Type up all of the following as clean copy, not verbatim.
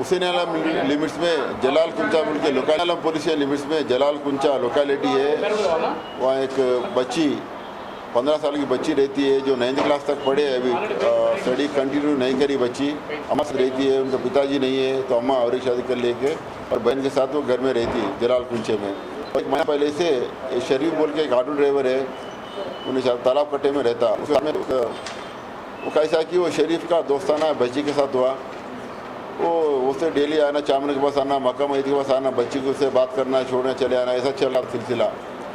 हुसैन आलम limits में जलाल कुंचा बोल के लोकाल पुलिस लिमिट्स में जलाल कुंचा लोकेलिटी है। वहाँ एक बच्ची 15 साल की बच्ची रहती है जो 9th क्लास तक पढ़े। अभी स्टडी कंटिन्यू नहीं करी बच्ची। अम्मा से रहती है, उनका पिताजी नहीं है तो अम्मा और एक शादी कर लेके और बहन के साथ वो घर में रहती है जलाल कुंचे में। एक महीना पहले से शरीफ बोल के एक ऑटो ड्राइवर है, उन्हें तालाब कट्टे में रहता। उसमें वो कैसा कि वो शरीफ का दोस्ताना बच्ची के साथ हुआ। वो उससे डेली आना, चामन के पास आना, मक्का मस्जिद के पास आना, बच्ची को उससे बात करना, छोड़ना, चले आना, ऐसा चल रहा सिलसिला।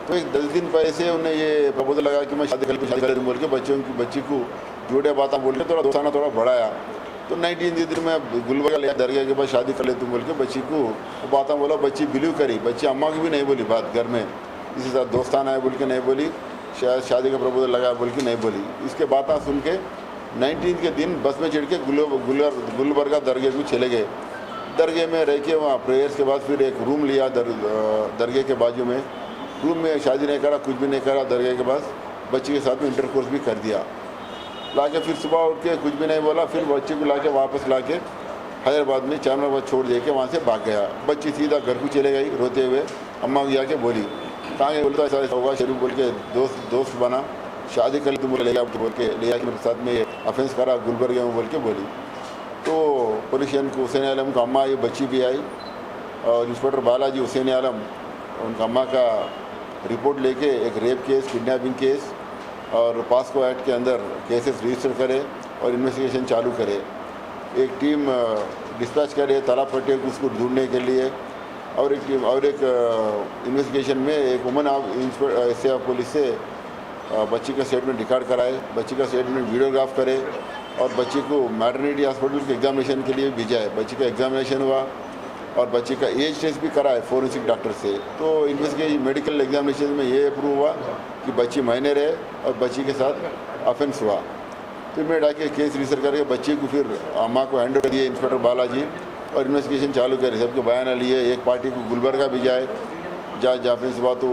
तो एक 10 दिन पहले से उन्हें ये प्रपोजल लगा कि मैं शादी कर बोल के बच्ची को जोड़े बातें बोल के थोड़ा दोस्ताना थोड़ा बढ़ाया। तो 19 दिन में गुलबर्गा ले दरगाह के बाद शादी कर ले तुम बोल के बच्ची को बातें बोला। बच्ची बिलीव करी। बच्ची अम्मा की भी नहीं बोली बात घर में, इसी साथ दोस्ताना है बोल के नहीं बोली, शायद शादी का प्रपोजल लगा बोल के नहीं बोली। इसके बातें सुन के 19 के दिन बस में चढ़ के गुलबर्गा दरगाह को चले गए। दरगाह में रह के वहाँ प्रेयर्स के बाद फिर एक रूम लिया दरगाह के बाजू में। रूम में शादी नहीं करा, कुछ भी नहीं करा। दरगाह के पास बच्ची के साथ में इंटरकोर्स भी कर दिया। लाके फिर सुबह उठ के कुछ भी नहीं बोला। फिर बच्ची को लाके वापस लाके हैदराबाद में चामराबाद छोड़ दे के वहाँ से भाग गया। बच्ची सीधा घर को चले गई रोते हुए। अम्मा को जाके बोली, कहाँ गए? बोलता ऐसा होगा शरीफ बोल के दोस्त बना, शादी कर ली तुम ले गया बोल के ले आके मेरे साथ में ये ऑफेंस करा गुलबर्गा में बोल के बोली। तो पुलिस को हुसैन आलम का अम्मा, ये बच्ची भी आई और इंस्पेक्टर बालाजी हुसैन आलम उनका अम्मा का रिपोर्ट लेके एक रेप केस, किडनैपिंग केस और पास्को एक्ट के अंदर केसेस रजिस्टर करे और इन्वेस्टिगेशन चालू करे। एक टीम डिस्पैच करे तालाब पट्टे को उसको ढूंढने के लिए, और एक टीम और एक इन्वेस्टिगेशन में एक वुमन एस पुलिस से बच्ची का स्टेटमेंट रिकॉर्ड कराए, बच्ची का स्टेटमेंट वीडियोग्राफ करे और बच्ची को मैटरनिटी हॉस्पिटल के एग्जामिनेशन के लिए भेजा है। बच्ची का एग्जामिनेशन हुआ और बच्ची का एज टेस्ट भी करा है फोरेंसिक डॉक्टर से। तो इन्वेस्टिगेशन मेडिकल एग्जामिनेशन में ये प्रूव हुआ कि बच्ची माइनर है और बच्ची के साथ ऑफेंस हुआ। फिर मैं डाके केस रजिस्टर करके बच्ची को फिर अम्मा को हैंड ओवर दिए इंस्पेक्टर बालाजी और इन्वेस्टिगेशन चालू करे। सबके बयान लिए। एक पार्टी को गुलबर्गा भी जाए, जहाँ ऑफेंस हुआ तो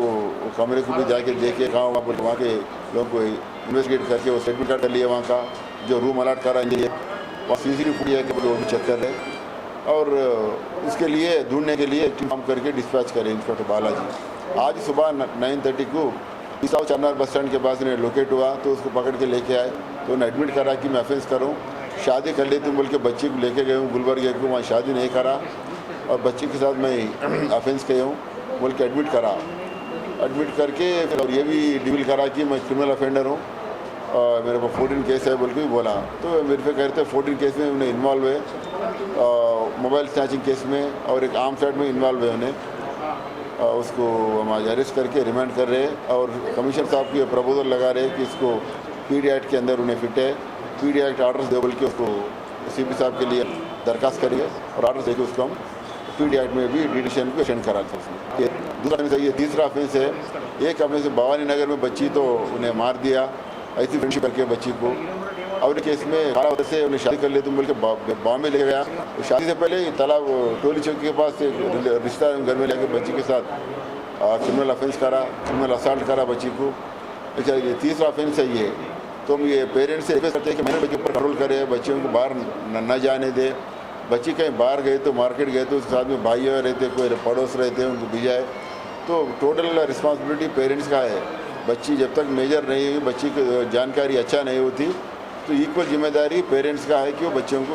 कमरे को भी जाके देखे कहाँ हुआ बोल वहाँ के लोगों को इन्वेस्टिगेट करके वो स्टेटमेंट कर लिए। वहाँ का जो रूम अलॉट करा लिए वहाँ CCTV फुटेज है कि वो भी चेक कर रहे और उसके लिए ढूंढने के लिए टीम काम करके डिस्पैच करें इंस्पेक्टर बालाजी। आज सुबह 9:30 को पिसाव चारनार बस स्टैंड के पास ने लोकेट हुआ तो उसको पकड़ के लेके आए। तो उन्हें एडमिट करा कि मैं ऑफेंस करूँ, शादी कर लेती हूँ बोल के बच्ची को लेके गए हूँ गुलबर्गा को। वहाँ शादी नहीं करा और बच्ची के साथ मैं ऑफेंस किया हूँ बोल के एडमिट करा। एडमिट करके फिर और ये भी डिवील करा कि मैं क्रिमिनल ऑफेंडर हूँ और मेरे पास 14 केस है बोल के भी बोला। तो वेरीफाई करते 14 केस में उन्हें इन्वॉल्व है, मोबाइल स्नैचिंग केस में और एक आर्म साइड में इन्वॉल्व है। उन्हें उसको हम आज अरेस्ट करके रिमांड कर रहे हैं और कमिश्नर साहब की प्रपोजल लगा रहे हैं कि इसको PD एक्ट के अंदर उन्हें फिट है। PD एक्ट ऑर्डर्स दे बोल के उसको CP साहब के लिए दरखास्त करिए और ऑर्डर देकर उसको हम PD एक्ट में भी डिटेंशन को एक्सटेंड करा सकते। ये दूसरा ऑफेंस है। ये तीसरा ऑफेंस है। एक ऑफेंस भवानी नगर में बच्ची तो उन्हें मार दिया ऐसी फ्रेंडशिप करके बच्ची को, और केस में 12 वर्ष से उन्हें शादी कर ले तुम बोल के बॉम्बे ले गया। तो शादी से पहले तालाब टोली चौक के पास एक रिश्ता घर में लेकर बच्ची के साथ क्रिमिनल ऑफेंस करा, क्रिमिनल असॉल्ट करा बच्ची को। अच्छा, ये तीसरा ऑफेंस है। ये तो हम ये पेरेंट्स से रिक्वेस्ट करते हैं कि मैंने बच्चे पर कंट्रोल करे, बच्चियों को बाहर न जाने दे। बच्ची कहीं बाहर गए तो मार्केट गए तो उसके साथ में भाई रहते, कोई पड़ोस रहते, उनको भिजाए। तो टोटल रिस्पॉन्सिबिलिटी पेरेंट्स का है। बच्ची जब तक मेजर नहीं हुई, बच्ची की जानकारी अच्छा नहीं होती, तो इक्वल जिम्मेदारी पेरेंट्स का है कि वो बच्चों को